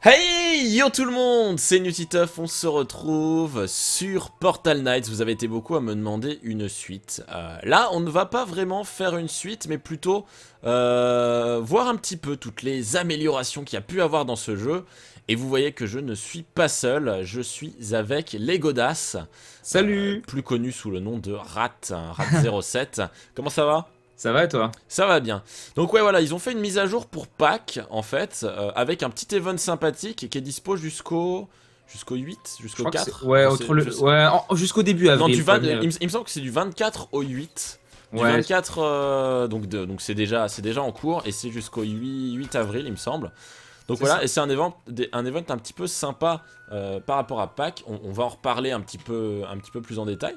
Hey yo tout le monde, c'est Nutiteuf, on se retrouve sur Portal Knights. Vous avez été beaucoup à me demander une suite. Là, on ne va pas vraiment faire une suite, mais plutôt voir un petit peu toutes les améliorations qu'il y a pu avoir dans ce jeu. Et vous voyez que je ne suis pas seul, je suis avec Legodas, Salut. plus connu sous le nom de Rat07. Comment ça va? Ça va et toi? Ça va bien. Donc ouais voilà, ils ont fait une mise à jour pour Pâques en fait, avec un petit event sympathique qui est dispo jusqu'au 8, Je jusqu'au crois que 4. ouais, Je sais- je sais- jusqu'au début Non, avril. il me semble que c'est du 24 au 8. Du Ouais, 24, donc c'est déjà en cours et c'est jusqu'au 8 avril il me semble. Donc c'est voilà, ça. et c'est un event un petit peu sympa par rapport à Pâques. On va en reparler un petit peu plus en détail.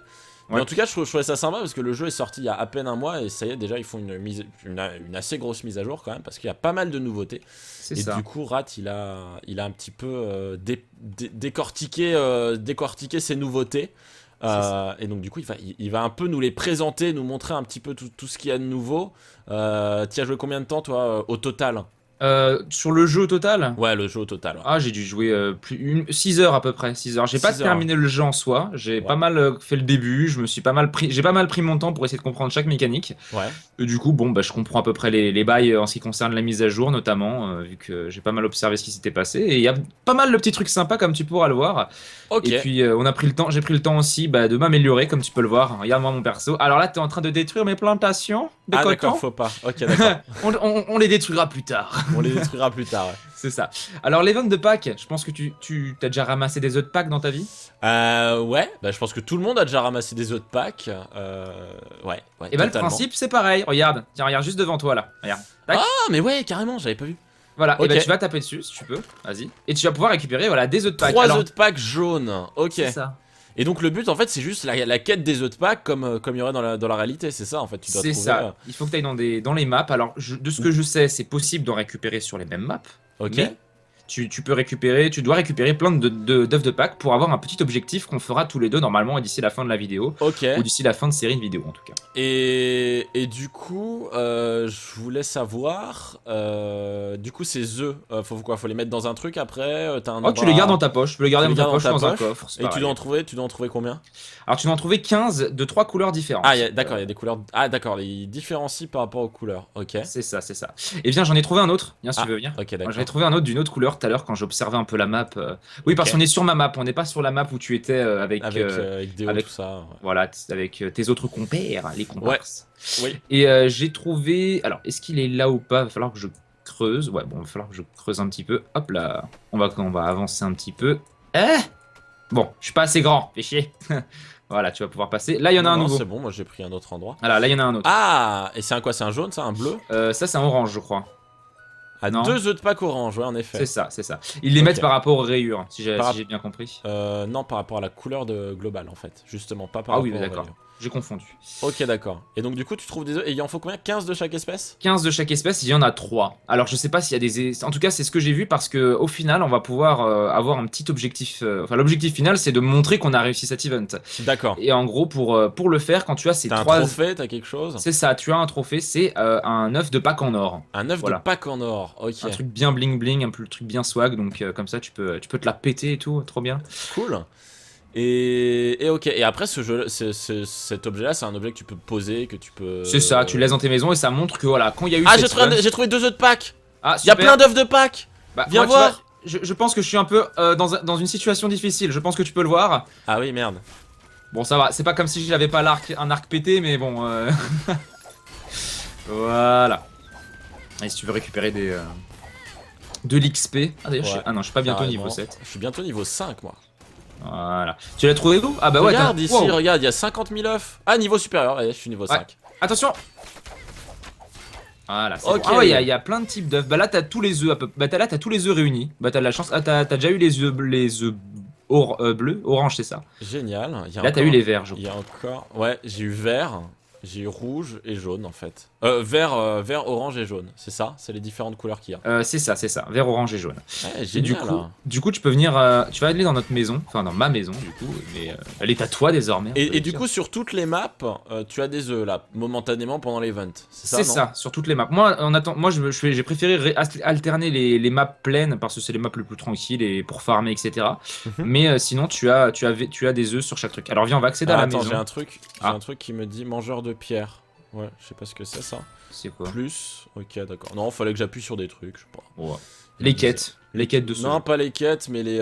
Mais Ouais, en tout cas, je trouvais ça sympa parce que le jeu est sorti il y a à peine un mois et ça y est, déjà ils font une assez grosse mise à jour quand même parce qu'il y a pas mal de nouveautés. c'est Et du ça. coup, Rat il a un petit peu décortiqué ces nouveautés. C'est ça. Et donc, du coup, il va un peu nous les présenter, nous montrer un petit peu tout ce qu'il y a de nouveau. Tu as joué combien de temps toi au total? Sur le jeu au total? Ouais, le jeu au total. Ouais. Ah, j'ai dû jouer 6 heures à peu près, 6 heures. J'ai pas 6 heures. Hein. terminé le jeu en soi, j'ai Ouais. pas mal fait le début, je me suis pas mal pris, j'ai pas mal pris mon temps pour essayer de comprendre chaque mécanique. Ouais. Et du coup, bon, bah, je comprends à peu près les bails en ce qui concerne la mise à jour, notamment, vu que j'ai pas mal observé ce qui s'était passé. Et il y a pas mal de petits trucs sympas, comme tu pourras le voir. Ok. Et puis, on a pris le temps, j'ai pris le temps aussi bah, de m'améliorer, comme tu peux le voir. Regarde-moi mon perso. Alors là, tu es en train de détruire mes plantations de Ah, d'accord, coton. faut pas. Ok, d'accord. On les détruira plus tard. On les détruira plus tard. Ouais. C'est ça. Alors, les ventes de Pâques, je pense que tu as déjà ramassé des œufs de Pâques dans ta vie. Ouais, bah, je pense que tout le monde a déjà ramassé des œufs de Pâques. Ouais, Et bah, le totalement. principe, c'est pareil. Regarde, tiens, regarde juste devant toi là. Regarde. Tac. Ah, mais ouais, carrément, j'avais pas vu. Voilà. Et Ok. bah, tu vas taper dessus si tu peux. Vas-y. Et tu vas pouvoir récupérer voilà, des œufs de Pâques. 3 Alors, œufs de Pâques jaunes. Ok. c'est ça. Et donc le but en fait c'est juste la quête des œufs de Pâques comme il y aurait dans la réalité, c'est ça en fait, tu dois C'est trouver. ça. Il faut que tu ailles dans les maps. Alors, de ce que je sais, c'est possible d'en récupérer sur les mêmes maps. Ok. Mais tu dois récupérer plein d'œufs de Pâques pour avoir un petit objectif qu'on fera tous les deux normalement d'ici la fin de la vidéo. Ok. Ou d'ici la fin de série de vidéos en tout cas. Et du coup, je voulais savoir, du coup ces œufs, faut les mettre dans un truc après, t'as un Oh, tu les gardes endroit. dans ta poche. Tu peux les Tu garder les dans ta gardes dans poche ta dans un poche. coffre. C'est Et pareil. tu dois en trouver combien? Alors, tu dois en trouver 15 de 3 couleurs Ah, différentes. d'accord, il y a des couleurs. Ah, d'accord, ils différencient par rapport aux couleurs. Ok. C'est ça, c'est ça. Et bien, j'en ai trouvé un autre. Viens, si tu Ah, veux venir. ok, Moi, j'en ai d'accord. trouvé un autre d'une autre couleur tout à l'heure quand j'observais un peu la map. Oui, parce Ok. qu'on est sur ma map. On n'est pas sur la map où tu étais Avec Déo, tout avec, ça. voilà, avec tes autres compères, les Ouais. comparses. Oui. Et j'ai trouvé. Alors, est-ce qu'il est là ou pas? Il va falloir que je creuse. Ouais, bon, il va falloir que je creuse un petit peu. Hop là. On va avancer un petit peu. Eh bon, je suis pas assez grand. Fais chier. Voilà, tu vas pouvoir passer. Là, il y en a Non, un non, nouveau. c'est bon, moi j'ai pris un autre endroit. Voilà, là, il y en a un autre. Ah, et c'est un quoi? C'est un jaune, ça? Un bleu? Ça, c'est un orange, je crois. Ah, Non? 2 œufs de Pâques orange, ouais, en effet. C'est ça, c'est ça. Ils les Ok. mettent par rapport aux rayures, si Par si rap- j'ai bien compris. Non, par rapport à la couleur globale, en fait. Justement, pas par Ah oui, rapport aux d'accord. rayures. J'ai confondu. Ok, d'accord. Et donc, du coup, tu trouves des œufs. Et il en faut combien? 15 de chaque espèce? 15 de chaque espèce, il y en a 3. Alors, je sais pas s'il y a des. En tout cas, c'est ce que j'ai vu parce que au final, on va pouvoir avoir un petit objectif. Enfin, l'objectif final, c'est de montrer qu'on a réussi cet event. D'accord. Et en gros, pour le faire, quand tu as ces T'as un 3. trophée, t'as quelque chose? C'est ça, tu as un trophée, c'est un œuf de Pâques en or. Un œuf de Voilà. Pâques en or. Ok. Un truc bien bling bling, un truc bien swag, donc comme ça, tu peux te la péter et tout, trop bien. Cool. Et ok. Et après, cet objet-là, c'est un objet que tu peux poser, que tu peux. C'est ça, tu le laisses dans tes maisons et ça montre que voilà, quand il y a eu Ah, cette run- j'ai trouvé 2 œufs de Pâques! Ah, Il y a super. plein d'œufs de Pâques! Bah, Viens moi, tu vois, voir! je pense que je suis un peu dans une situation difficile. Je pense que tu peux le voir. Ah oui, merde. Bon, ça va. C'est pas comme si j'avais pas un arc pété, mais bon. Voilà. Et si tu veux récupérer de l'XP. Ah, d'ailleurs, Ouais, ah non, je suis pas bientôt carrément. niveau 7. Je suis bientôt niveau 5, moi. Voilà. Tu l'as trouvé où? Ah, bah ouais, Regarde ici, wow. regarde, il y a 50 000 œufs. Ah, niveau supérieur, allez, je suis niveau Ouais. 5. Attention! Voilà, c'est Ok. bon. Ah ouais, il y a plein de types d'œufs. Bah là, t'as tous les œufs à peu. Bah là, t'as tous les œufs réunis. Bah t'as de la chance. Ah, t'as déjà eu les œufs bleus, orange, c'est ça. Génial. Il y a Là, t'as encore- eu les verts, je Il y crois. a encore. Ouais, j'ai eu vert. J'ai rouge et jaune en fait. Vert, orange et jaune, c'est ça? C'est les différentes couleurs qu'il y a. C'est ça, vert, orange et jaune. Ouais, Et génial. Hein. du coup, tu peux venir, tu vas aller dans notre maison, enfin dans ma maison du coup, mais elle est à toi désormais. Et du coup, sur toutes les maps, tu as des œufs là, momentanément pendant l'event. C'est ça, c'est non? ça, sur toutes les maps. Moi, j'ai préféré alterner les maps pleines parce que c'est les maps les plus tranquilles et pour farmer, etc. Mhm. Mais sinon, tu as des œufs sur chaque truc. Alors viens, on va accéder à la Attends, maison. j'ai un truc qui me dit mangeur de pierre. Ouais, je sais pas ce que c'est ça. C'est quoi? Plus, ok, d'accord. Non, fallait que j'appuie sur des trucs, je sais pas. Ouais. Les quêtes de ce Non, jeu. pas les quêtes, mais les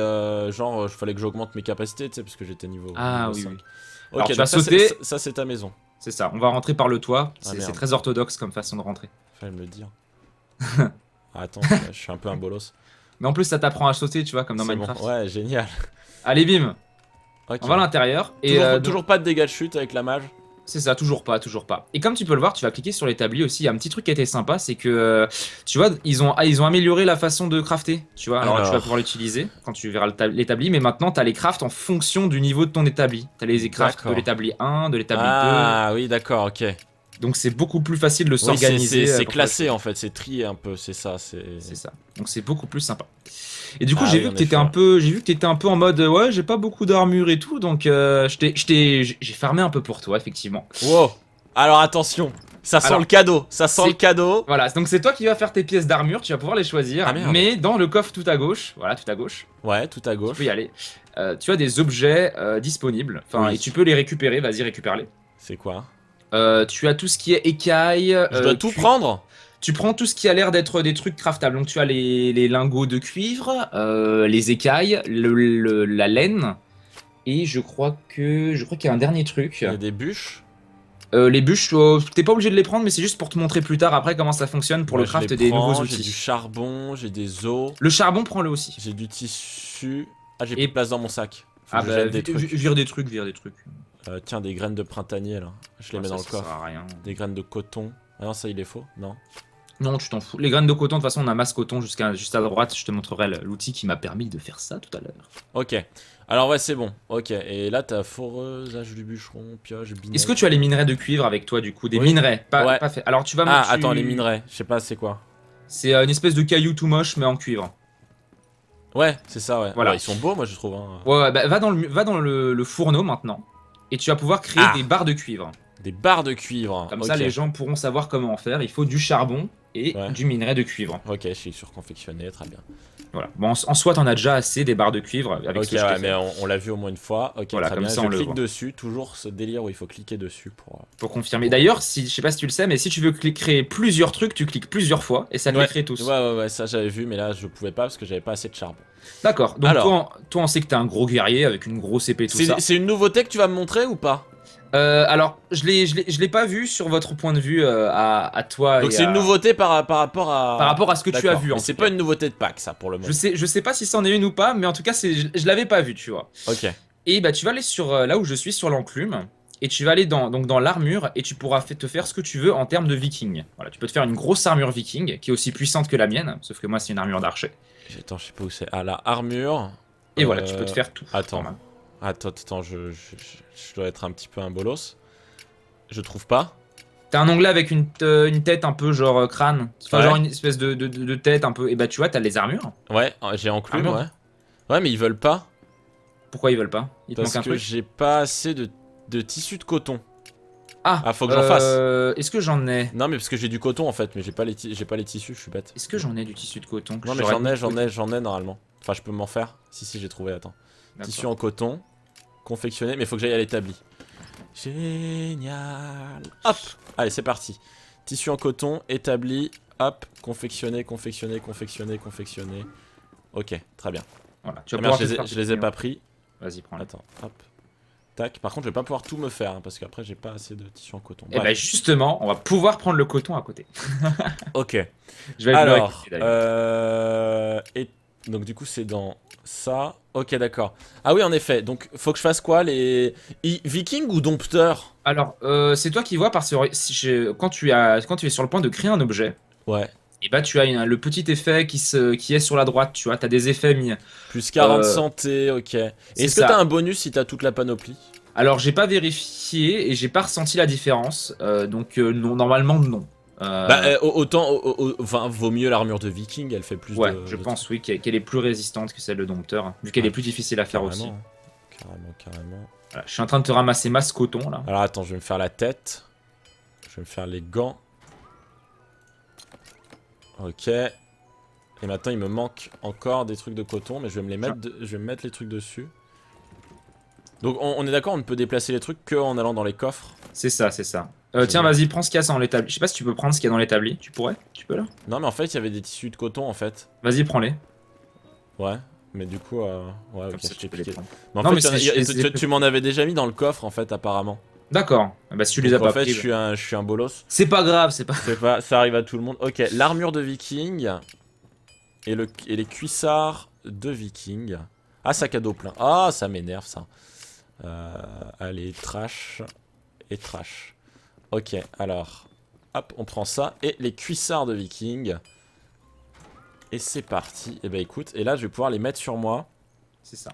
genre, fallait que j'augmente mes capacités, tu sais, parce que j'étais niveau. Ah niveau oui, 5. oui. Ok, Alors, tu donc vas ça, sauter. ça c'est ta maison. C'est ça, on va rentrer par le toit. Ah, C'est merde. très orthodoxe comme façon de rentrer. Fallait me le dire. Ah, attends, je suis un peu un bolos. Mais en plus, ça t'apprend à sauter, tu vois, comme dans C'est Minecraft. bon. Ouais, génial. Allez, bim. Ok. On va à l'intérieur. Et Toujours pas de dégâts de chute avec la mage. c'est ça, toujours pas. Et comme tu peux le voir, tu vas cliquer sur l'établi aussi. Il y a un petit truc qui était sympa, c'est que tu vois, ils ont amélioré la façon de crafter. Tu vois, alors tu vas pouvoir l'utiliser quand tu verras l'établi, mais maintenant tu as les crafts en fonction du niveau de ton établi. Tu as les crafts de D'accord. l'établi 1, de l'établi Ah oui, d'accord, ok. 2. Donc c'est beaucoup plus facile de Oui, s'organiser. c'est pour classé faire en fait, c'est trié un peu, c'est ça. c'est ça. Donc c'est beaucoup plus sympa. Et du coup, Ah j'ai oui, vu en que t'étais effet. j'ai vu que t'étais un peu en mode ouais, j'ai pas beaucoup d'armure et tout, donc j'ai farmé un peu pour toi, effectivement. Wow. Alors attention, ça sent Alors, le cadeau, ça sent c'est- le cadeau. Voilà, donc c'est toi qui vas faire tes pièces d'armure, tu vas pouvoir les choisir, Ah, merde. mais dans le coffre tout à gauche, voilà, tout à gauche, Ouais, tout à tu gauche. peux y aller. Tu as des objets disponibles, enfin, Oui. et tu peux les récupérer, vas-y, récupère-les. C'est quoi? Tu as tout ce qui est écailles. Je dois tout prendre? Tu prends tout ce qui a l'air d'être des trucs craftables. Donc tu as les lingots de cuivre, les écailles, la laine, et je crois qu'il y a un dernier truc. Il y a des bûches. Les bûches, t'es pas obligé de les prendre, mais c'est juste pour te montrer plus tard après comment ça fonctionne pour Ouais, le je craft les des prends, nouveaux J'ai du outils. charbon, j'ai des os, Le charbon, prends-le aussi. j'ai du tissu. Ah, j'ai Et- plus de place dans mon sac. Faut Ah que je bah, jette des trucs. vire des trucs, vire des trucs. Tiens, des graines de printanier là. Je les mets Ça, dans le ça sert coffre. à rien. Des graines de coton. Ah non, ça il est faux? Non. Non, tu t'en fous. Les graines de coton, de toute façon, on a masse coton juste à droite. Je te montrerai l'outil qui m'a permis de faire ça tout à l'heure. Ok. Alors ouais, c'est bon. Ok. Et là, t'as foreuse, âge du bûcheron, pioche, binaire. Est-ce que tu as les minerais de cuivre avec toi, du coup? Des Oui. minerais, Ouais. pas fait. Alors, tu vas Ah, tu- attends, les minerais. Je sais pas, c'est quoi? C'est une espèce de caillou tout moche, mais en cuivre. Ouais, c'est ça, ouais. Voilà. Ouais, ils sont beaux, moi, je trouve. Hein. Ouais, bah, va dans le fourneau maintenant. Et tu vas pouvoir créer Ah. des barres de cuivre. Des barres de cuivre. Comme Ok. ça, les gens pourront savoir comment en faire. Il faut du charbon et Ouais. du minerai de cuivre. Ok, je suis surconfectionné, très bien. Voilà. Bon, en soi, t'en as déjà assez des barres de cuivre avec Ok, ce que je t'ai ouais, fait. mais on l'a vu au moins une fois. Ok, Voilà, très comme bien. ça, Je on le clique voit. dessus, toujours ce délire où il faut cliquer dessus pour. Pour confirmer. D'ailleurs, je sais pas si tu le sais, mais si tu veux créer plusieurs trucs, tu cliques plusieurs fois et ça te Ouais. les crée tous. Ouais, ça j'avais vu, mais là je pouvais pas parce que j'avais pas assez de charbon. D'accord. Donc Alors. toi, on sait que t'es un gros guerrier avec une grosse épée, tout ça. C'est une nouveauté que tu vas me montrer ou pas? Alors, je l'ai pas vu sur votre point de vue à toi. Donc et c'est une à- nouveauté par rapport à. par rapport à ce que tu as D'accord, vu. Mais en c'est tout pas cas. une nouveauté de pack, ça, pour le moment. Je sais pas si c'en est une ou pas, mais en tout cas, je l'avais pas vu, tu vois. Ok. Et bah, tu vas aller sur là où je suis, sur l'enclume, et tu vas aller dans l'armure, et tu pourras te faire ce que tu veux en termes de viking. Voilà, tu peux te faire une grosse armure viking, qui est aussi puissante que la mienne, sauf que moi, c'est une armure d'archer. Attends, je sais pas où c'est. Ah, la armure. Et voilà, tu peux te faire tout. Attends. Normal. Attends, je dois être un petit peu un bolos. Je trouve pas. T'as un onglet avec une tête un peu genre crâne, enfin Ouais. genre une espèce de tête un peu. Et bah, tu vois, t'as les armures. Ouais, j'ai enclume, Armure. ouais. Ouais, mais ils veulent pas. Pourquoi ils veulent pas? Il te Parce manque un que truc? j'ai pas assez de tissu de coton. Ah, faut que j'en fasse. Est-ce que j'en ai? Non, mais parce que j'ai du coton en fait, mais j'ai pas les tissus, je suis bête. Est-ce que j'en ai du tissu de coton que Non, mais j'aurais j'en ai normalement. Enfin, je peux m'en faire. Si, j'ai trouvé, attends. D'accord. Tissu en coton, confectionné, mais faut que j'aille à l'établi. Génial. Hop. Allez, c'est parti. Tissu en coton, établi, hop, confectionné. Ok, très bien. Voilà, tu vas Ah merde, pouvoir te faire je les ai pas pris. Vas-y, prends-le. Attends, hop. Tac. Par contre, je vais pas pouvoir tout me faire, hein, parce qu'après, j'ai pas assez de tissu en coton. Et bah Bref. justement, on va pouvoir prendre le coton à côté. Ok. Je vais aller le Alors, récupérer, d'ailleurs. et donc du coup c'est dans ça. Ok, d'accord. Ah oui, en effet. Donc faut que je fasse quoi, les Viking ou dompteur? Alors, c'est toi qui vois parce que quand tu es sur le point de créer un objet, Ouais. et bah tu as le petit effet qui est sur la droite, tu vois, t'as des effets mis. Plus 40 santé. Ok. Et c'est est-ce que ça. t'as un bonus si t'as toute la panoplie? Alors, j'ai pas vérifié et j'ai pas ressenti la différence. Donc, non, normalement, non. Bah, enfin, vaut mieux l'armure de viking, elle fait plus Ouais, de... je pense, oui, qu'elle est plus résistante que celle de dompteur, hein, vu qu'elle est plus difficile à faire aussi. Carrément, carrément. Voilà, je suis en train de te ramasser masse coton, là. Alors attends, je vais me faire la tête. Je vais me faire les gants. Ok. Et maintenant, il me manque encore des trucs de coton, mais je vais me les mettre, je vais me mettre les trucs dessus. Donc on est d'accord, on ne peut déplacer les trucs que en allant dans les coffres. C'est ça, c'est ça. Tiens, vas-y, prends ce qu'il y a dans l'établi. Je sais pas si tu peux prendre ce qu'il y a dans l'établi. Tu pourrais? Tu peux là? Non mais en fait, il y avait des tissus de coton en fait. Vas-y, prends-les. Ouais. Mais du coup, ouais, ok, Comme ça, je tu t'ai peux les piqué. prendre. Mais en Non, fait, mais tu m'en avais déjà mis dans le coffre en fait, apparemment. D'accord. Bah, si tu les Donc, as pas en fait, pris. je suis un bolos. C'est pas grave, c'est pas. C'est pas, ça arrive à tout le monde. Ok, l'armure de viking et les cuissards de viking. Ah, sac à dos plein. Ah, ça m'énerve ça. Allez, trash et trash. Ok, alors, hop, on prend ça et les cuissards de viking. Et c'est parti. Et bah écoute, et là je vais pouvoir les mettre sur moi. C'est ça.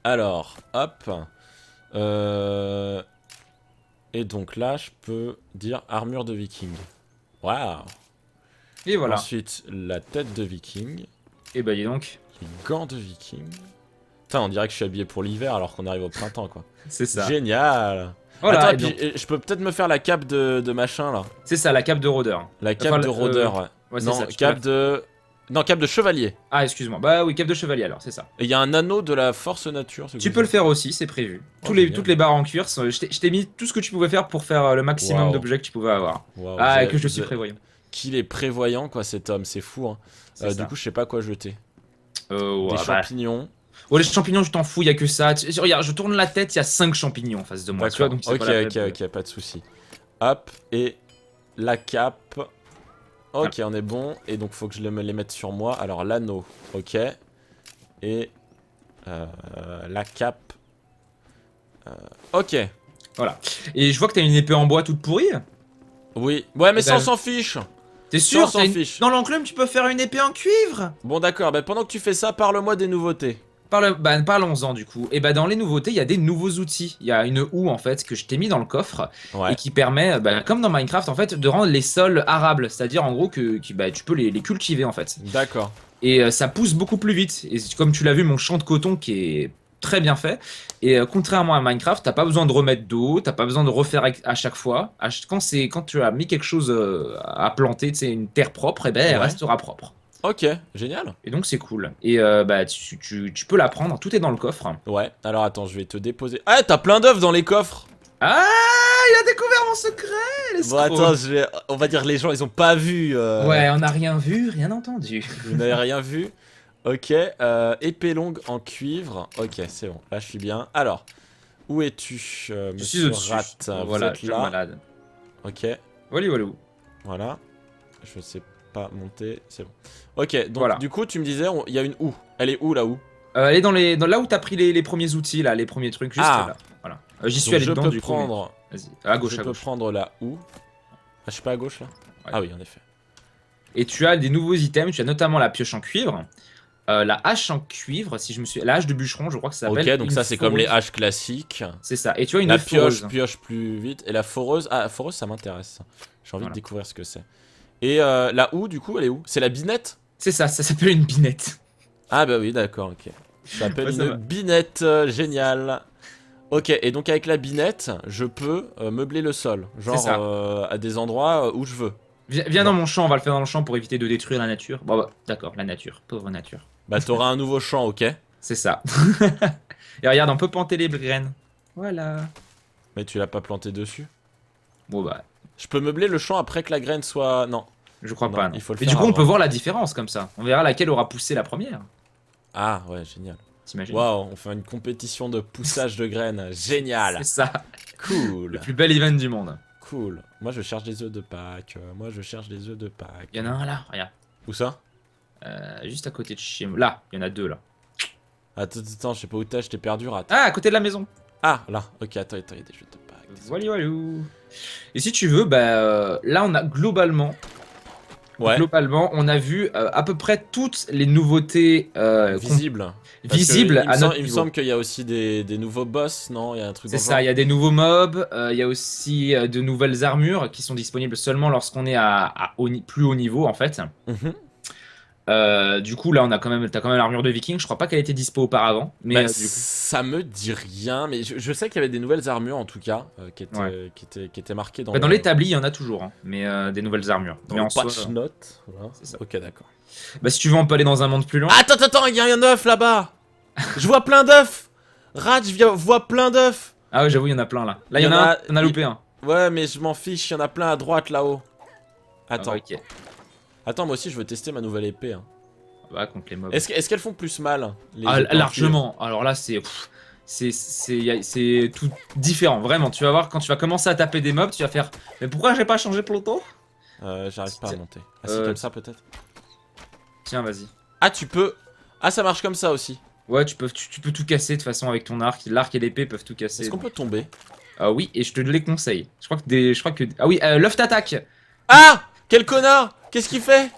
Alors, hop. Et donc là, je peux dire armure de viking. Waouh. Et voilà. Ensuite, la tête de viking. Et bah, dis donc. Les gants de viking. Putain, on dirait que je suis habillé pour l'hiver alors qu'on arrive au printemps, quoi. C'est ça. Génial. Voilà, attends, et et puis, donc- je peux peut-être me faire la cape de machin, là. C'est ça, la cape de rôdeur. La cape Enfin, de rôdeur, ouais. Ouais, c'est Non, ça, tu peux cape la- de... Non, cape de chevalier. Ah, excuse-moi. Bah oui, cape de chevalier alors, c'est ça. Et il y a un anneau de la force nature. Tu peux le faire aussi, c'est prévu. Oh, Toutes génial. les barres en cuir, je t'ai mis tout ce que tu pouvais faire pour faire le maximum Waouh. d'objets que tu pouvais avoir. Waouh, Ah, et vous que je avez- suis prévoyant. Qu'il est prévoyant, quoi, cet homme. C'est fou, hein. C'est ça. Du coup, je sais pas quoi jeter. Ouais, Des bah. champignons. Oh, les champignons, je t'en fous, y a que ça. Regarde, je tourne la tête, il y a 5 champignons en face de moi. Tu vois, D'accord. donc c'est Ok, pas la ok, peine de- ok, pas de souci. Hop, et la cape. Ok, on est bon. Et donc, faut que je me les mette sur moi. Alors, l'anneau. Ok. Et la cape. Ok. Voilà. Et je vois que t'as une épée en bois toute pourrie. Oui. Ouais, mais Eh ça, ben, on s'en fiche. T'es Ça, sûr on s'en t'as une- fiche. Dans l'enclume, tu peux faire une épée en cuivre. Bon, d'accord. Bah, pendant que tu fais ça, parle-moi des nouveautés. Bah, parlons-en du coup. Et bah dans les nouveautés, il y a des nouveaux outils. Il y a une houe en fait que je t'ai mis dans le coffre Ouais. et qui permet, bah, comme dans Minecraft en fait, de rendre les sols arables. C'est-à-dire en gros bah, tu peux les cultiver en fait. D'accord. Et ça pousse beaucoup plus vite. Et comme tu l'as vu, mon champ de coton qui est très bien fait. Et contrairement à Minecraft, t'as pas besoin de remettre d'eau, t'as pas besoin de refaire à chaque fois. Quand tu as mis quelque chose à planter, tu sais, une terre propre, et ben elle Ouais. restera propre. Ok, génial. Et donc c'est cool. Et bah tu peux la prendre, tout est dans le coffre. Ouais, alors attends, je vais te déposer. Ah, t'as plein d'œufs dans les coffres. Ah, il a découvert mon secret, Bon, l'escroc. attends, on va dire les gens, ils ont pas vu. Ouais, on n'a rien vu, rien entendu. Vous n'avez rien vu. Ok, épée longue en cuivre. Ok, c'est bon, là je suis bien. Alors, où es-tu, Je suis monsieur au-dessus. Rat? Voilà, Vous je êtes suis là. malade. Ok, Voilà, voilà. voilà. Je sais pas monter, c'est bon. Ok, donc Voilà. du coup, tu me disais, il y a une houe. Elle est où, la houe? Elle est dans là où t'as pris les premiers outils, là, les premiers trucs, juste Ah. là. Voilà. J'y suis Donc, allé je dedans peux du coup. prendre. Mais- Vas-y, à gauche, Je à peux gauche. prendre la houe. Ah, je suis pas à gauche là? Ouais. Ah oui, en effet. Et tu as des nouveaux items, tu as notamment la pioche en cuivre, la hache en cuivre, si je me suis, la hache de bûcheron, je crois que ça s'appelle. Ok, donc une ça c'est comme les foreuse. haches classiques. C'est ça. Et tu as une La pioche foreuse. pioche plus vite. Et la foreuse. Ah, la foreuse ça m'intéresse. J'ai envie Voilà. de découvrir ce que c'est. Et la houe, du coup, elle est où? C'est la binette? C'est ça s'appelle une binette. Ah bah oui, d'accord, ok. Ça s'appelle Ouais, ça une va. binette, génial. Ok, et donc avec la binette, je peux meubler le sol. C'est ça. Genre à des endroits où je veux. Viens dans mon champ, on va le faire dans le champ pour éviter de détruire la nature. Bon, bah, d'accord, la nature, pauvre nature. Bah t'auras un nouveau champ, ok. C'est ça. Et regarde, on peut planter les graines. Voilà. Mais tu l'as pas planté dessus. Bon, bah, Je peux meubler le champ après que la graine soit... Non. je crois Non, pas. Non. il faut le Et faire du coup, on avant. peut voir la différence comme ça. On verra laquelle aura poussé la première. Ah ouais, génial. T'imagines? Waouh, on fait une compétition de poussage de graines. Génial. C'est ça. Cool. Le plus bel event du monde. Cool. Moi je cherche des œufs de Pâques. Moi je cherche des œufs de Pâques. Il y en a un là, regarde. Où ça? Juste à côté de chez moi. Là, il y en a deux là. Attends, je sais pas où t'es, je t'ai perdu, rat. Ah, à côté de la maison. Ah, là. Ok, attends, il y a des jeux de Pâques. Voilà, voilà. Et si tu veux, bah là on a globalement Ouais, Globalement, on a vu à peu près toutes les nouveautés visible. Parce que visibles à notre il me niveau. semble qu'il y a aussi des nouveaux boss, non? Il y a un truc C'est dans le ça, il genre? y a des nouveaux mobs, il y a aussi de nouvelles armures qui sont disponibles seulement lorsqu'on est plus haut niveau en fait. Mhm. Du coup, là, t'as quand même l'armure de Viking. Je crois pas qu'elle était dispo auparavant, mais Bah, du coup, ça me dit rien, mais je sais qu'il y avait des nouvelles armures en tout cas, ouais. qui étaient marquées Bah, dans l'établi, il y en a toujours, hein, mais des nouvelles armures. dans Mais le en soi, patch note. Voilà. c'est ça. Ok, d'accord. Bah, si tu veux, on peut aller dans un monde plus loin. Attends, attends, il y a un œuf là-bas. Je vois plein d'œufs. Vois plein d'œufs. Ah ouais, j'avoue, il y en a plein là. Là, Il il y y en en a un, a. on a loupé un. Ouais, mais je m'en fiche, il y en a plein à droite là-haut. Ah, Attends. ok. Attends, moi aussi je veux tester ma nouvelle épée. Hein. Bah, contre les mobs. Est-ce qu'elles font plus mal, les Ah, épées en cuivre? largement. Alors là, c'est tout différent, vraiment. Tu vas voir, quand tu vas commencer à taper des mobs, tu vas faire. Mais pourquoi j'ai pas changé Pluto? J'arrive pas à Tiens, monter. Ah si, euh, comme ça peut-être. Tiens, vas-y. Ah, tu peux. Ah, ça marche comme ça aussi. Ouais, tu peux tout casser de toute façon avec ton arc. L'arc et l'épée peuvent tout Est-ce casser. qu'on peut tomber? Ah oui, et je te les conseille. Je crois que. Ah oui, l'œuf t'attaque. Ah! Quel connard! Qu'est-ce qu'il fait?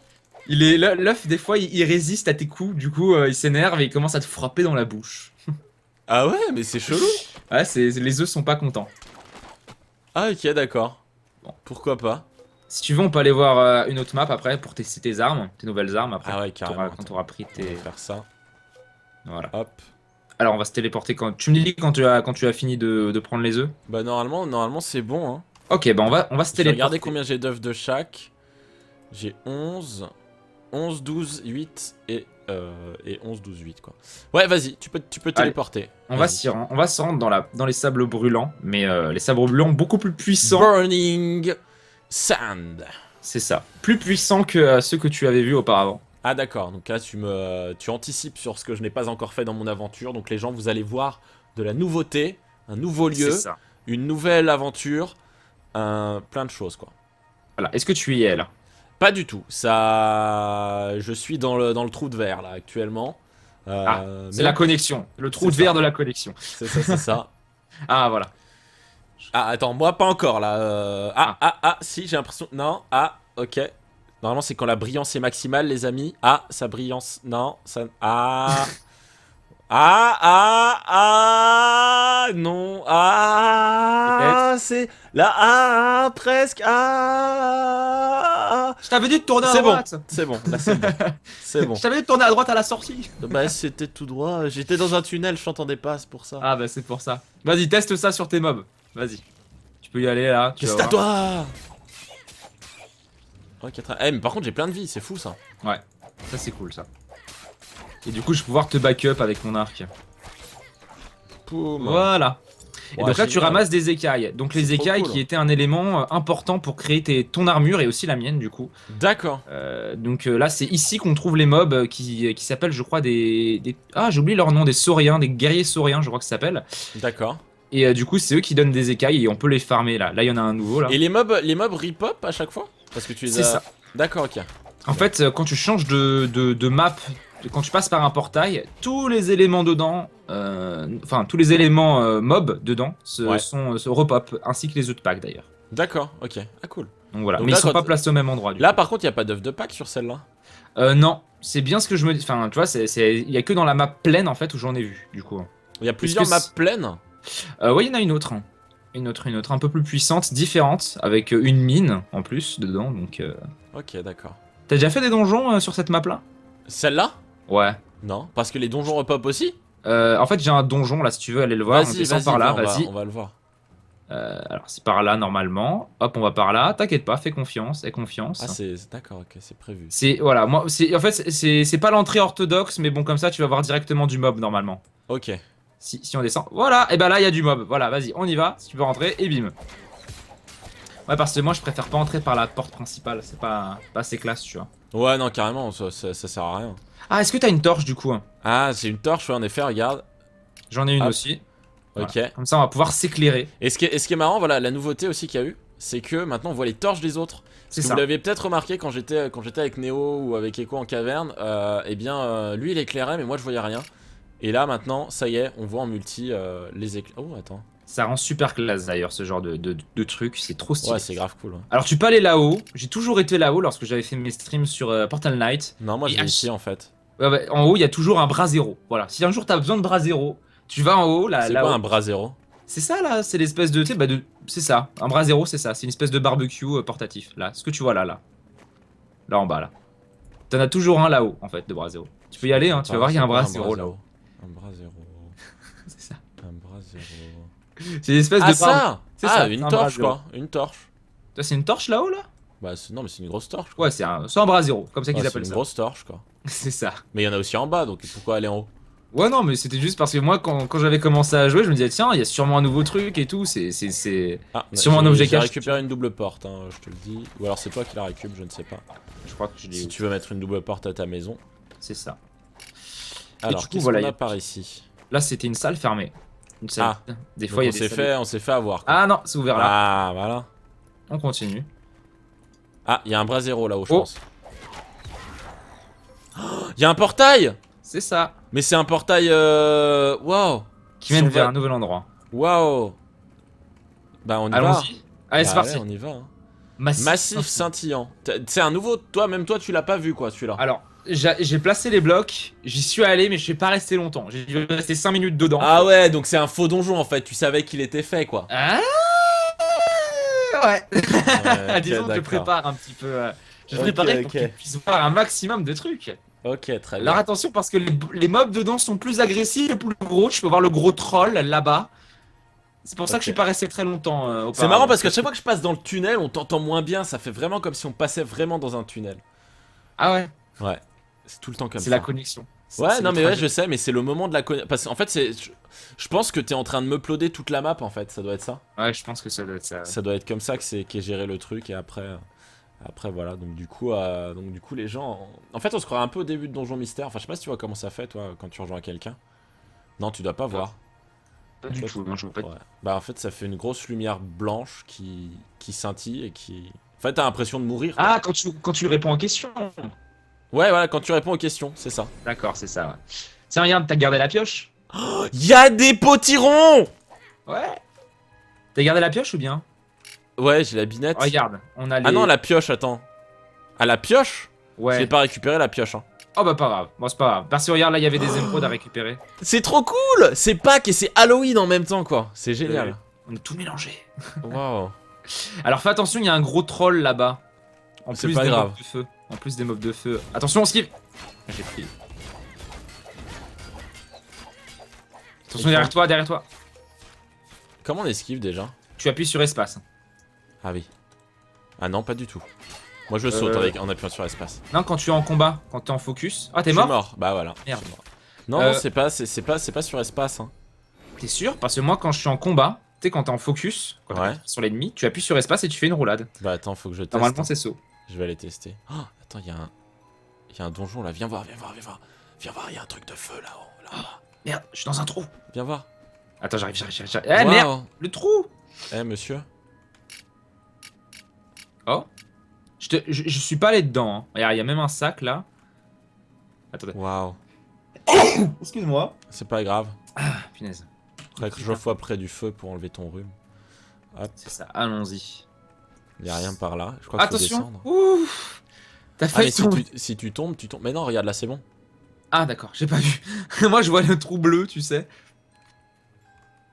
L'œuf, des fois, il résiste à tes coups. Du coup, il s'énerve et il commence à te frapper dans la bouche. Ah ouais, mais c'est chelou. Ouais, les œufs sont pas contents. Ah ok, d'accord. Bon. Pourquoi pas? Si tu veux, on peut aller voir une autre map après pour tester tes armes, tes nouvelles armes après. Ah ouais, carrément. Quand Attends, t'auras pris on va tes. faire ça. Voilà. Hop. Alors, on va se téléporter quand. Tu me dis quand tu as fini de prendre les œufs. Bah normalement c'est bon. Hein. Ok, bah on va se Je vais regarder téléporter. combien j'ai d'œufs de chaque. J'ai 11, 12, 8 et 11, 12, 8 quoi. Ouais, vas-y, tu peux Allez, téléporter. On va Vas-y. on va se rendre dans les sables brûlants, mais les sables brûlants beaucoup plus puissants. Burning Sand. C'est ça. Plus puissants que ceux que tu avais vus auparavant. Ah d'accord, donc là tu anticipes sur ce que je n'ai pas encore fait dans mon aventure. Donc les gens, vous allez voir de la nouveauté, un nouveau C'est lieu, ça. une nouvelle aventure, plein de choses quoi. Voilà. Est-ce que tu y es là? Pas du tout, ça... Je suis dans le trou de verre là actuellement. Ah, c'est Mais la connexion. Le trou de c'est ça. verre de la connexion. C'est ça, c'est ça. Ah, voilà. Ah attends, moi pas encore là. Si j'ai l'impression... Non, ok. Normalement c'est quand la brillance est maximale les amis. Ah, sa brillance... Non, ça... Non, c'est... Là, presque, Je t'avais dit de tourner à C'est bon, droite. c'est bon, là c'est bon. C'est bon. Je t'avais dit de tourner à droite à la sortie. Bah c'était tout droit, j'étais dans un tunnel, je t'entendais pas, c'est pour ça. Ah, bah c'est pour ça. Vas-y, teste ça sur tes mobs. Vas-y. Tu peux y aller là. Tu Mais vas c'est à voir. toi. Ok, mais par contre j'ai plein de vie, c'est fou ça. Ouais, ça c'est cool ça. Et du coup, je vais pouvoir te backup avec mon arc. Poum. Voilà. Et Ouais, donc là, tu génial. ramasses des écailles. Donc les C'est trop écailles cool. qui étaient un élément important pour créer ton armure et aussi la mienne du coup. D'accord. Donc là, c'est ici qu'on trouve les mobs qui s'appellent, je crois, Ah, j'ai oublié leur nom, des sauriens, des guerriers sauriens, je crois que ça s'appelle. D'accord. Et du coup, c'est eux qui donnent des écailles et on peut les farmer là. Là, il y en a un nouveau là. Et les mobs rip-up à chaque fois? Parce que tu les C'est as... ça. D'accord, ok. En fait, quand tu changes de map, quand tu passes par un portail, tous les éléments dedans, enfin tous les éléments mobs dedans Ouais. se repop, ainsi que les œufs de Pâques d'ailleurs. D'accord, ok. Ah cool. Donc voilà, Donc mais là, ils sont quand- pas placés au même endroit. Du Là coup. par contre il n'y a pas d'œuf de Pâques sur celle-là. Non, c'est bien ce que je me dis. Enfin, tu vois, il y a que dans la map pleine en fait où j'en ai vu du coup. Il y a plusieurs que maps c'est- pleines. Ouais, il y en a une autre. Hein. Une autre, un peu plus puissante, différente, avec une mine en plus dedans. Donc, Ok, d'accord. t'as déjà fait des donjons sur cette map là? Celle-là? Ouais. Non, parce que les donjons repop aussi. En fait, j'ai un donjon là, si tu veux aller le voir. On Vas-y, descend vas-y, par là, va, vas-y. on va le voir. Alors c'est par là normalement. Hop, on va par là. T'inquiète pas, fais confiance, aie confiance. Ah d'accord, ok, c'est prévu. C'est voilà, moi en fait c'est pas l'entrée orthodoxe, mais bon comme ça tu vas voir directement du mob normalement. Ok. Si on descend, voilà, et ben là il y a du mob. Voilà, vas-y, on y va. Si tu veux rentrer et bim. Ouais, parce que moi je préfère pas entrer par la porte principale, c'est pas assez classe, tu vois. Ouais, non, carrément, ça sert à rien. Ah, est-ce que t'as une torche du coup? Ah, c'est une torche, ouais, en effet, regarde. J'en ai une Hop. aussi. Voilà. Ok. Comme ça on va pouvoir s'éclairer. Et ce qui est marrant, voilà, la nouveauté aussi qu'il y a eu, c'est que maintenant on voit les torches des autres. C'est Parce que ça. vous l'avez peut-être remarqué quand j'étais avec Neo ou avec Echo en caverne, eh bien lui il éclairait mais moi je voyais rien. Et là maintenant, ça y est, on voit en multi les éclairs. Oh attends. Ça rend super classe d'ailleurs ce genre de truc, c'est trop stylé. Ouais, c'est grave cool. Ouais. Alors tu peux aller là-haut, j'ai toujours été là-haut lorsque j'avais fait mes streams sur Portal Knight. Non, moi je Et vais ici en fait. ouais, en haut il y a toujours un bras zéro. Voilà, si un jour t'as besoin de bras zéro, tu vas en haut, C'est quoi un bras zéro? C'est ça là, c'est l'espèce de, tu sais, bah c'est ça, un bras zéro c'est ça, c'est une espèce de barbecue portatif. Là, ce que tu vois là en bas là. T'en as toujours un là-haut en fait de bras zéro. Tu peux y aller, hein, tu vas voir, il y a un bras zéro là-haut. Un bras zéro. C'est ça. Un bras zéro. C'est une espèce Ah de ça! C'est Ah, ça, une un torche bras zéro. quoi. Une torche. Toi, c'est une torche là-haut là? Bah non, mais c'est une grosse torche quoi. Ouais, c'est un bras zéro, comme ça qu'ils Ouais, c'est appellent une ça. grosse torche quoi. C'est ça. Mais il y en a aussi en bas, donc pourquoi aller en haut? Ouais, non, mais c'était juste parce que moi, quand j'avais commencé à jouer, je me disais, tiens, il y a sûrement un nouveau truc et tout. C'est Ah, sûrement un objet j'ai caché. récupéré une double porte, hein, je te le dis. Ou alors c'est toi qui la récup, je ne sais pas. Je crois que je l'ai Si eu. tu veux mettre une double porte à ta maison. C'est ça. Alors, du coup, qu'est-ce voilà, qu'on y a a- par ici? Là, c'était une salle fermée. Une salle. Ah. Des Donc fois, il y on a des s'est salles. on s'est fait avoir. Quoi. Ah non, c'est ouvert là. Ah, voilà. On continue. Ah, il y a un bras zéro là-haut, je Oh. pense. Il y a un portail! C'est ça. Mais c'est un portail. Waouh! Qui mène Si on vers va- un nouvel endroit. Waouh! Bah, on y va. Allons-y. Allez, c'est Bah parti. ouais, on y va. Hein. Massif. Massif scintillant. C'est un nouveau. Même toi, tu l'as pas vu quoi, celui-là. Alors, j'ai placé les blocs. J'y suis allé, mais je suis pas resté longtemps. J'ai dû rester 5 minutes dedans. Ah ouais, donc c'est un faux donjon en fait. Tu savais qu'il était fait quoi. Ah ouais. Ouais, ok, Disons que je d'accord. prépare un petit peu. Je Ok, préparais pour ok. qu'ils puissent voir un maximum de trucs. Ok, très Alors bien. attention parce que les mobs dedans sont plus agressifs et plus gros. Tu peux voir le gros troll là-bas. C'est pour ça que je suis Ok. pas resté très longtemps. C'est auparavant. marrant parce qu'à chaque fois que je passe dans le tunnel, on t'entend moins bien. Ça fait vraiment comme si on passait vraiment dans un tunnel. Ah ouais. Ouais, c'est tout le temps comme ça. C'est la connexion. Ouais, C'est non le mais ouais, trajet. je sais, mais c'est le moment de la connexion. Parce qu'en fait, je pense que t'es en train de m'uploader toute la map en fait. Ça doit être ça. Ouais, je pense que ça doit être ça. Ça doit être comme ça que c'est qu'est géré le truc et après voilà. Donc du coup les gens, en fait, on se croirait un peu au début de Donjon Mystère. Enfin, je sais pas si tu vois comment ça fait toi quand tu rejoins quelqu'un. Non, tu dois pas voir. Pas du tout. Non, je vois pas. Ouais. Bah en fait, ça fait une grosse lumière blanche qui scintille et qui. En fait, t'as l'impression de mourir. Quoi. Ah, quand tu réponds aux questions. Ouais, voilà, quand tu réponds aux questions, c'est ça. D'accord, c'est ça. Ouais. Tiens, regarde, t'as gardé la pioche. Y'a des potirons. Ouais. T'as gardé la pioche ou bien? Ouais, j'ai la binette. Regarde, on a les. Ah non, la pioche, attends. Ah, la pioche? Je l'ai Ouais. pas récupéré la pioche. Hein. Oh bah pas grave. Bon, c'est pas grave. Parce que regarde, là, il y avait des émeraudes à récupérer. C'est trop cool. C'est Pâques et c'est Halloween en même temps, quoi. C'est génial. On a tout mélangé. Waouh. Alors fais attention, il y a un gros troll là-bas. En C'est plus pas des grave. mobs de feu. En plus des mobs de feu. Attention, on esquive. J'ai pris. Attention derrière toi, derrière toi. Comment on esquive déjà? Tu appuies sur espace. Ah oui. Ah non, pas du tout. Moi je saute en appuyant sur espace. Non, quand tu es en combat, quand tu es en focus. Ah, t'es Je suis mort? mort. Bah voilà. Merde. je suis mort. Non, non, c'est pas sur espace. Hein. T'es sûr? Parce que moi, quand je suis en combat, tu sais, quand t'es en focus, quand Ouais. t'es sur l'ennemi, tu appuies sur espace et tu fais une roulade. Bah attends, faut que je teste. Normalement, c'est saut. Je vais aller tester. Oh, attends, il y a un donjon là. Viens voir, viens voir, viens voir. Viens voir, il y a un truc de feu là-haut. Là. Merde, je suis dans un trou. Viens voir. Attends, j'arrive. Eh Waouh. merde, le trou. Eh monsieur. Oh. Je suis pas allé dedans. Hein. Regarde, il y a même un sac là. Attendez. Waouh. Excuse-moi. C'est pas grave. Ah, punaise. Réchauffe-toi près du feu pour enlever ton rhume. Hop. C'est ça, allons-y. Il y a rien par là. Je crois qu'il faut Attention. descendre. Ouh. T'as Ah failli mais tomber. si tu tombes, tu tombes. Mais non, regarde là, c'est bon. Ah d'accord, j'ai pas vu. Moi je vois le trou bleu, tu sais.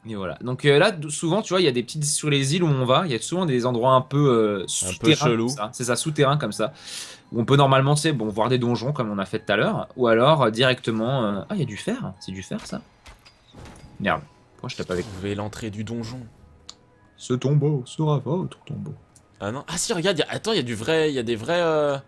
Et voilà. Donc là, souvent, tu vois, il y a des petites sur les îles où on va, il y a souvent des endroits un peu souterrains. chelou. comme ça. C'est ça, souterrain comme ça. Où on peut normalement, tu sais, bon, voir des donjons comme on a fait tout à l'heure, ou alors directement. Ah, il y a du fer. C'est du fer ça. Merde. Pourquoi je tape avec Trouver l'entrée du donjon. ce tombeau sera votre tombeau. Ah non. Ah si, regarde, attends, il y a du vrai. Il y a des vrais.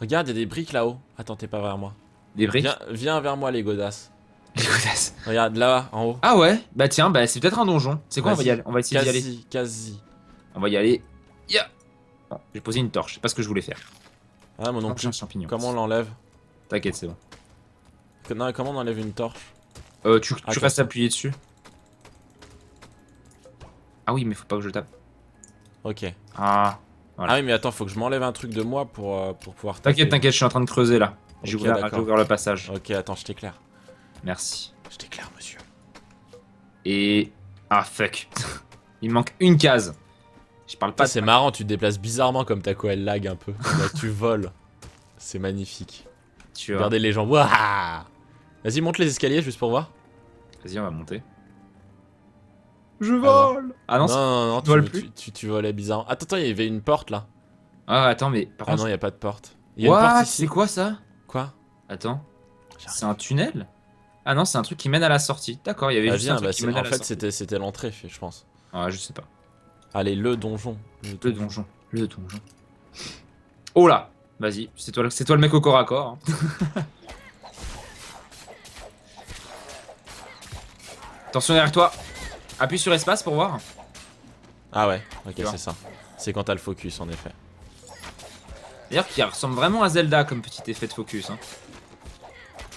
Regarde, il y a des briques là-haut. Attends, t'es pas vers moi. Des briques. Viens vers moi, les godasses. Les godasses. Regarde là, en haut. Ah ouais. Bah tiens, bah c'est peut-être un donjon. C'est quoi, on va y Vas-y. aller. On va essayer d'y aller. Quasi. On va y aller. Ya. Bon, j'ai posé une torche. C'est pas ce que je voulais faire. Ah, moi non J'ai un plus. champignon. Comment on l'enlève? T'inquiète, c'est bon. Non, comment on enlève une torche? Tu Ah, comme restes ça. appuyé dessus. Ah oui, mais faut pas que je tape. Ok. Ah. Voilà. Ah oui, mais attends, faut que je m'enlève un truc de moi pour pouvoir T'inquiète, taper. t'inquiète, je suis en train de creuser là. J'ai Ok, ouvert, d'accord. j'ai ouvert le passage. Ok, attends, je t'éclaire. Merci. Je t'éclaire, monsieur. Et. Ah, fuck. Il me manque une case. Je parle pas C'est marrant, tu te déplaces bizarrement comme ta elle lag un peu. Là, tu voles. C'est magnifique. Tu vois. Regardez les gens. Waouh. Vas-y, monte les escaliers juste pour voir. Vas-y, on va monter. Je vole. vole. Ah non, Non, non, non, tu voles plus. tu volais bizarre. Attends, attends, il y avait une porte là. Ah, attends, mais par Ah contre. non, il y a pas de porte. Il y a une porte What? ici. C'est quoi ça? Quoi? Attends. C'est un tunnel? Ah non, c'est un truc qui mène à la sortie. D'accord, il y avait Bah juste un viens, truc bah qui mène à en la fait sortie. c'était l'entrée, je pense. Ah, je sais pas. Allez, le donjon. Le donjon. Le donjon. Oh là! Vas-y, c'est toi le mec au corps à corps. Hein. Attention derrière toi. Appuie sur espace pour voir. Ah ouais, ok, Tu vois. c'est ça. C'est quand t'as le focus en effet. D'ailleurs, qui ressemble vraiment à Zelda comme petit effet de focus. Hein.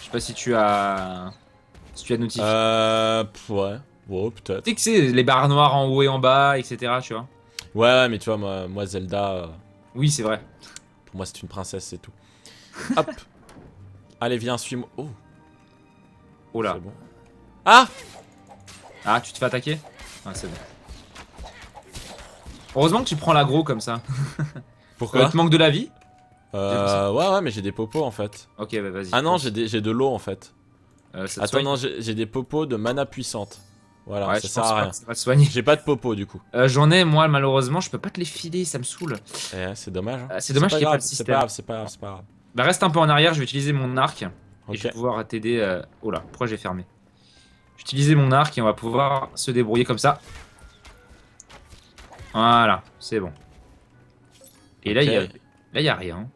Je sais pas si tu as. Si tu as notifié. Ouais. Ouais, peut-être. Tu sais que c'est les barres noires en haut et en bas, etc. Tu vois. Ouais, ouais, mais tu vois, moi Zelda, Oui, c'est vrai. pour moi c'est une princesse, c'est tout. Hop. Allez, viens, suis-moi. Oh, Oh là. c'est bon. Ah! Ah, tu te fais attaquer? Ah, c'est bon. Heureusement que tu prends l'aggro comme ça. Pourquoi? Il te manque de la vie? Ouais, ouais, mais j'ai des popos en fait. Ok, bah vas-y. Ah non, j'ai de l'eau en fait. Ça te Attends, soigne. non, j'ai des popos de mana puissante. Voilà, Ouais, ça je sert pense à pas rien. que ça va te soigner. J'ai pas de popos du coup. J'en ai, moi, malheureusement, je peux pas te les filer, ça me saoule. Eh, c'est dommage. Hein. C'est dommage qu'il y ait pas grave, de c'est système. pas grave, c'est pas grave, c'est pas grave. Bah, reste un peu en arrière, je vais utiliser mon arc. Et Ok. je vais pouvoir t'aider. Oh là, pourquoi j'ai fermé? Je vais utiliser mon arc et on va pouvoir se débrouiller comme ça. Voilà, c'est bon. Et là, Ok. il y a rien.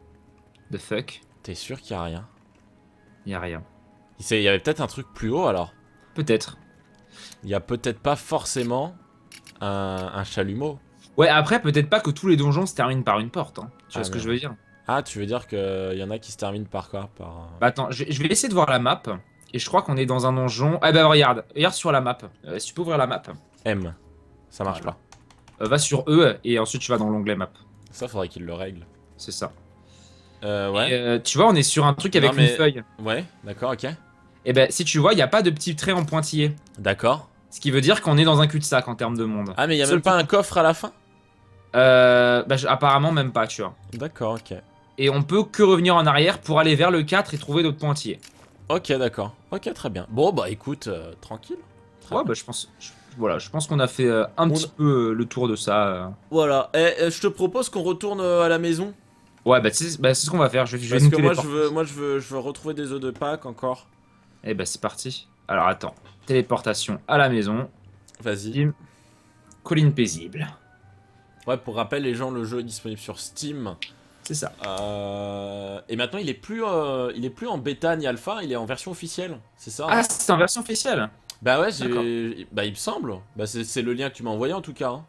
The fuck? T'es sûr qu'il y a rien? Il y a rien. Il y avait peut-être un truc plus haut alors. Peut-être. Il y a peut-être pas forcément un chalumeau. Ouais, après, peut-être pas que tous les donjons se terminent par une porte. Hein. Tu vois ce que merde. je veux dire? Ah, tu veux dire qu'il y en a qui se terminent par quoi? Bah attends, je vais essayer de voir la map. Et je crois qu'on est dans un donjon. Ah bah regarde, regarde sur la map. Si tu peux ouvrir la map. M. Ça marche Voilà. pas. Va sur E et ensuite tu vas dans l'onglet map. Ça, faudrait qu'il le règle. C'est ça. Ouais. Et, tu vois, on est sur un truc avec Non, mais- une feuille. Ouais, d'accord, ok. Et ben si tu vois, il n'y a pas de petits traits en pointillé. D'accord. Ce qui veut dire qu'on est dans un cul-de-sac en termes de monde. Ah, mais il y a Seul même pas truc- un coffre à la fin? Apparemment même pas, tu vois. D'accord, ok. Et on peut que revenir en arrière pour aller vers le 4 et trouver d'autres pointillés. Ok, d'accord. Ok, très bien. Bon, bah écoute, tranquille. Très Ouais, bien. bah voilà, je pense qu'on a fait un petit peu le tour de ça. Voilà. Je te propose qu'on retourne à la maison. Ouais, bah c'est ce qu'on va faire. Je vais Parce nous que moi, téléporter. je veux retrouver des œufs de Pâques encore. Eh bah c'est parti. Alors attends, téléportation à la maison. Vas-y. Bim. Colline paisible. Ouais, pour rappel, les gens, le jeu est disponible sur Steam. C'est ça. Et maintenant, il est plus en bêta ni alpha, il est en version officielle. C'est ça? Ah, Hein. c'est en version officielle. Bah ouais, D'accord. bah il me semble. Bah c'est le lien que tu m'as envoyé en tout cas. Hein.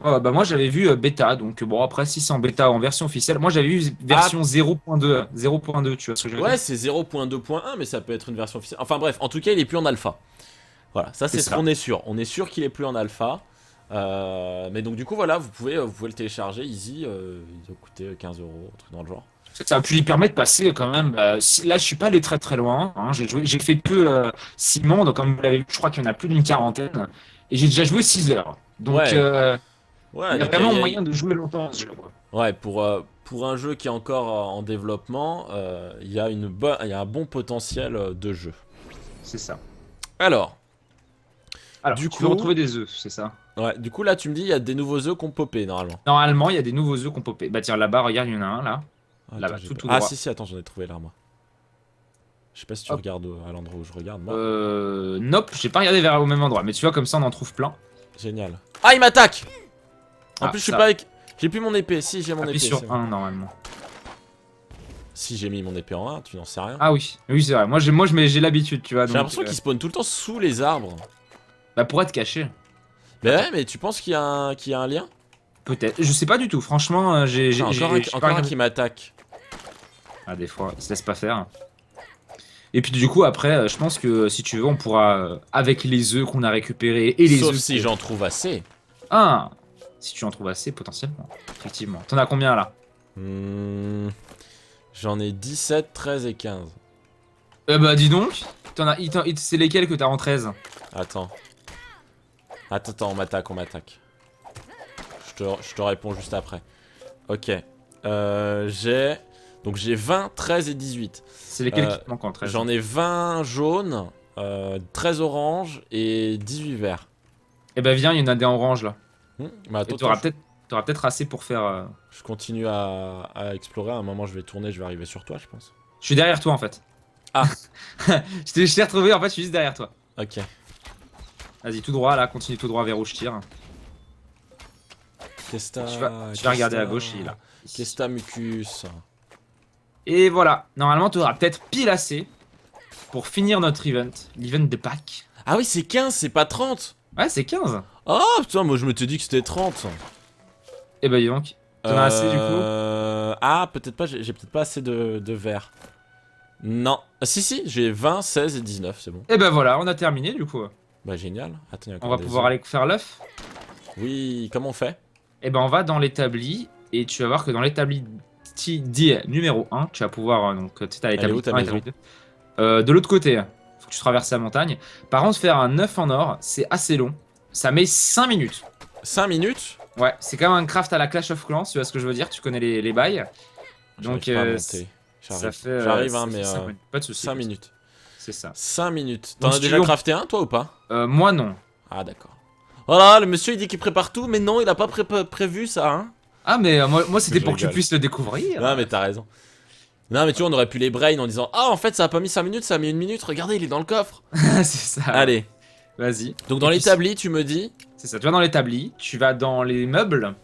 Ouais, bah moi j'avais vu bêta, donc bon après si c'est en bêta en version officielle, moi j'avais vu version 0.2, 0.2, tu vois ce que je veux Ouais, dire? c'est 0.2.1, mais ça peut être une version officielle. Enfin bref, en tout cas, il est plus en alpha. Voilà, ça c'est C'est ce ça. qu'on est sûr. On est sûr qu'il est plus en alpha. Mais donc du coup voilà, vous pouvez le télécharger easy. Il doit coûter 15 €, un truc dans le genre. Ça a pu lui permettre de passer quand même. Là je suis pas allé très très loin, hein, j'ai fait que 6 mondes, comme vous l'avez vu, je crois qu'il y en a plus d'une quarantaine. Et j'ai déjà joué 6 heures. Donc Ouais. il Ouais, y a donc, vraiment moyen de jouer longtemps à ce jeu. Quoi. ouais, pour un jeu qui est encore en développement, il y a il y a un bon potentiel de jeu. C'est ça. Alors, Alors, Du tu coup- veux retrouver des œufs, c'est ça? ouais, du coup là tu me dis il y a des nouveaux œufs qui ont popé normalement. Normalement, il y a des nouveaux œufs qu'on popé. Bah tiens, là-bas, regarde, il y en a un là. Là, Attends, bah, j'ai tout pas- droit. si, attends, j'en ai trouvé là moi. Je sais pas si tu Hop. regardes à l'endroit où je regarde moi. Nope, j'ai pas regardé vers au même endroit. Mais tu vois, comme ça, on en trouve plein. Génial. Ah, il m'attaque! En Ah, plus, je suis ça. pas avec. J'ai plus mon épée. Si, j'ai mon Appuie épée. sur c'est 1 bon. normalement. Si j'ai mis mon épée en 1, tu n'en sais rien. Ah oui, oui, c'est vrai. J'ai l'habitude, tu vois. J'ai donc, l'impression qu'il spawn tout le temps sous les arbres. Bah, pour être caché. Mais ouais, mais tu penses qu'il y a un lien? Peut-être. Je sais pas du tout. Franchement, j'ai Ah, encore j'ai pas un regardé. qui m'attaque. Ah, des fois, il se laisse pas faire. Et puis, du coup, après, je pense que si tu veux, on pourra, avec les œufs qu'on a récupérés et les Sauf œufs. si j'en trouve assez. Ah! Si tu en trouves assez, potentiellement. Effectivement. T'en as combien là? Hmm, J'en ai 17, 13 et 15. Bah, dis donc. C'est lesquels que t'as en 13? Attends. Attends, on m'attaque, on m'attaque. Je te réponds juste après. Ok. J'ai... Donc j'ai 20, 13 et 18. C'est lesquels qui te manquent en 13? J'en ai 20 jaunes, 13 oranges et 18 verts. Eh ben viens, il y en a des oranges là. Bah, Et attends, t'auras peut-être assez pour faire... je continue à explorer. À un moment, je vais tourner, je vais arriver sur toi, je pense. Je suis derrière toi en fait. Ah. Je t'ai retrouvé, en fait, je suis juste derrière toi. Ok. Vas-y, tout droit là, continue tout droit vers où je tire. Qu'est-ce que Tu vas regarder à gauche, il est là. Qu'est-ce que t'as, Mucus? Et voilà, normalement, tu auras peut-être pile assez pour finir notre event, l'event de Pâques. Ah oui, c'est 15, c'est pas 30. Ouais, c'est 15. Oh putain, moi je m'étais dit que c'était 30. Et bah dis donc, t'en as assez du coup? Ah, peut-être pas, j'ai peut-être pas assez de verre. Non. Ah, si, j'ai 20, 16 et 19, c'est bon. Et bah voilà, on a terminé du coup. Bah génial. Attends, il y a On encore va des pouvoir œufs. aller faire l'œuf. Oui, comment on fait? Et ben on va dans l'établi, et tu vas voir que dans l'établi numéro 1, tu vas pouvoir, donc tu sais, t'as Elle est où, l'établi ta 1 et maison? l'établi 2. De l'autre côté, faut que tu traverses la montagne. Par contre, faire un œuf en or, c'est assez long. Ça met 5 minutes. 5 minutes? Ouais, c'est quand même un craft à la Clash of Clans, tu vois ce que je veux dire, tu connais les bails. Donc J'arrive pas à monter. ça fait... J'arrive, hein, ça mais fait 5 minutes. Pas de soucis. 5 minutes. C'est ça. 5 minutes. Donc, T'en as si tu déjà veux, crafté un, toi, ou pas? moi non. Ah, d'accord. Voilà, le monsieur il dit qu'il prépare tout, mais non, il a pas prévu ça, hein. Ah mais moi c'était Je pour que tu rigole. puisses le découvrir. Non, mais t'as raison. Non, mais tu vois, on aurait pu les brain en disant ah, en fait, ça a pas mis 5 minutes, ça a mis 1 minute. Regardez, il est dans le coffre. C'est ça. Allez. Vas-y. Donc, dans Et puis, l'établi, tu me dis. c'est ça, tu vas dans l'établi, tu vas dans les meubles.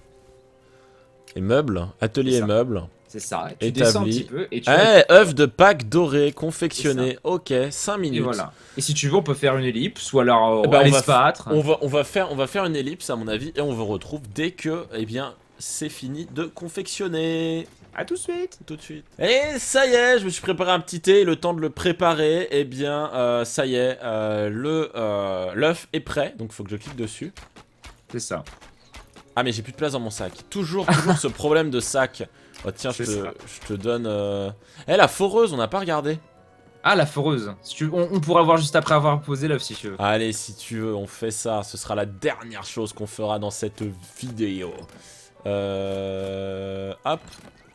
Et meubles, atelier C'est et ça. meubles. C'est ça. Tu Établi. descends un petit peu et tu Eh, œuf de Pâques doré, confectionné. Ok, 5 Et minutes. voilà. Et si tu veux, on peut faire une ellipse ou alors Eh ben, aller on va se battre. On va faire une ellipse, à mon avis, et on vous retrouve dès que, eh bien, c'est fini de confectionner. À tout de suite. Tout de suite. Et ça y est, je me suis préparé un petit thé, le temps de le préparer, eh bien, ça y est, l'œuf est prêt, donc il faut que je clique dessus. C'est ça. Ah, mais j'ai plus de place dans mon sac. Toujours ce problème de sac. Oh, tiens, je te donne... Eh, la foreuse, on n'a pas regardé. Ah, la foreuse. Si tu... on pourra voir juste après avoir posé l'œuf si tu veux. Allez, si tu veux, on fait ça. Ce sera la dernière chose qu'on fera dans cette vidéo. Hop.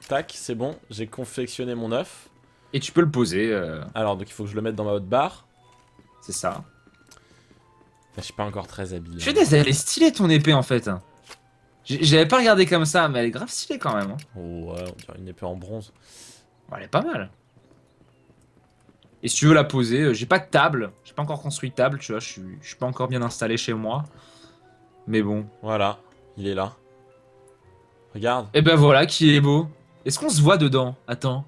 Tac, c'est bon. J'ai confectionné mon œuf. Et tu peux le poser. Alors, donc il faut que je le mette dans ma haute barre. C'est ça. Je suis pas encore très habile. Je suis désolé, elle est stylée ton épée en fait. J'avais pas regardé comme ça, mais elle est grave stylée quand même. Hein. Oh, ouais, on dirait une épée en bronze. Bon, elle est pas mal. Et si tu veux la poser, j'ai pas de table. J'ai pas encore construit de table, tu vois. Je suis pas encore bien installé chez moi. Mais bon. Voilà, il est là. Regarde. Et ben voilà, qui est beau. Est-ce qu'on se voit dedans? Attends.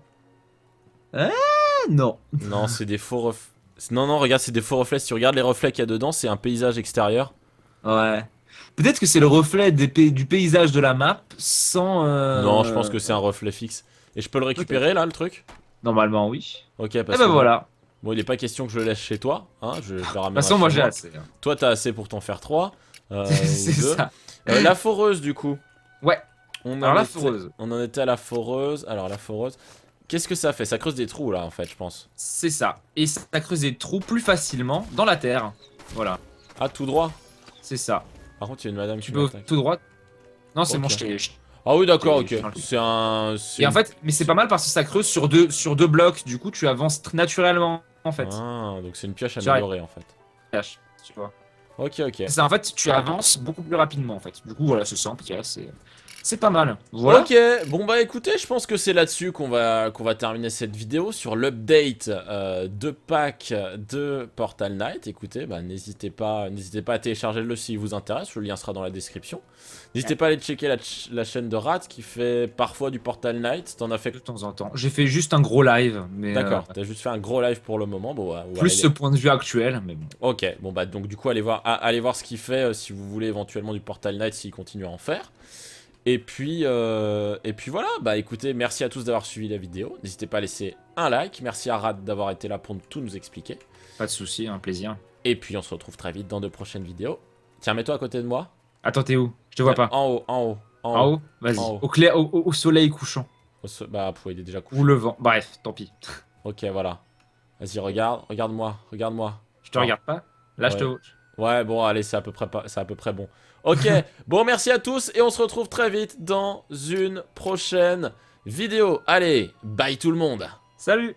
Ah non. Non, c'est des faux reflets. Non, non, regarde, c'est des faux reflets. Si tu regardes les reflets qu'il y a dedans, c'est un paysage extérieur. Ouais. Peut-être que c'est le reflet du paysage de la map sans... Non, je pense que c'est un reflet fixe. Et je peux le récupérer là, le truc? Normalement, oui. Ok, Et parce ben que voilà. bon, il est pas question que je le laisse chez toi. Hein, je le De ramènerai toute façon, moi chez j'ai assez. Hein. Toi, t'as assez pour t'en faire 3. C'est ça. La foreuse, du coup. Ouais. Alors la foreuse. On en était à la foreuse. Alors, la foreuse. Qu'est-ce que ça fait? Ça creuse des trous là, en fait, je pense. C'est ça. Et ça creuse des trous plus facilement dans la terre. Voilà. Ah, tout droit. C'est ça. Par contre, il y a une madame Tu qui peux m'attaque. tout droit. Non, c'est Ok. bon, je t'ai... Ah oui, d'accord, ok. Et C'est un... Et en fait, mais c'est pas mal parce que ça creuse sur deux blocs. Du coup, tu avances naturellement, en fait. Ah, donc c'est une pioche Tu améliorée, en fait. Tu vois. Ok, ok. C'est en fait, tu avances beaucoup plus rapidement, en fait. Du coup, voilà, c'est simple, c'est pas mal. Voilà. Ok, bon bah écoutez, je pense que c'est là-dessus qu'on va terminer cette vidéo sur l'update de pack de Portal Knight. Écoutez, bah n'hésitez pas à télécharger le si vous intéresse, le lien sera dans la description. N'hésitez pas à aller checker la chaîne de Rat qui fait parfois du Portal Knight. T'en as fait... De temps en temps. J'ai fait juste un gros live, mais... D'accord, t'as juste fait un gros live pour le moment. Bon, ouais, plus ce point de vue actuel, mais bon. Ok, bon bah donc du coup allez voir ce qu'il fait si vous voulez éventuellement du Portal Knight s'il continue à en faire. Et puis voilà, bah écoutez, merci à tous d'avoir suivi la vidéo. N'hésitez pas à laisser un like. Merci à Rad d'avoir été là pour tout nous expliquer. Pas de soucis, un plaisir. Et puis on se retrouve très vite dans de prochaines vidéos. Tiens, mets-toi à côté de moi. Attends, t'es où? Je te vois pas. En haut, en haut, En haut? Vas-y. En haut. Au clair, au soleil couchant. Bah, il est déjà couché. Ou levant. Bref, tant pis. Ok, voilà. Vas-y, regarde-moi, regarde-moi. Je te regarde pas? Là, Ouais. Ouais, bon, allez, c'est à peu près, c'est à peu près bon. Ok, bon, merci à tous et on se retrouve très vite dans une prochaine vidéo. Allez, bye tout le monde. Salut!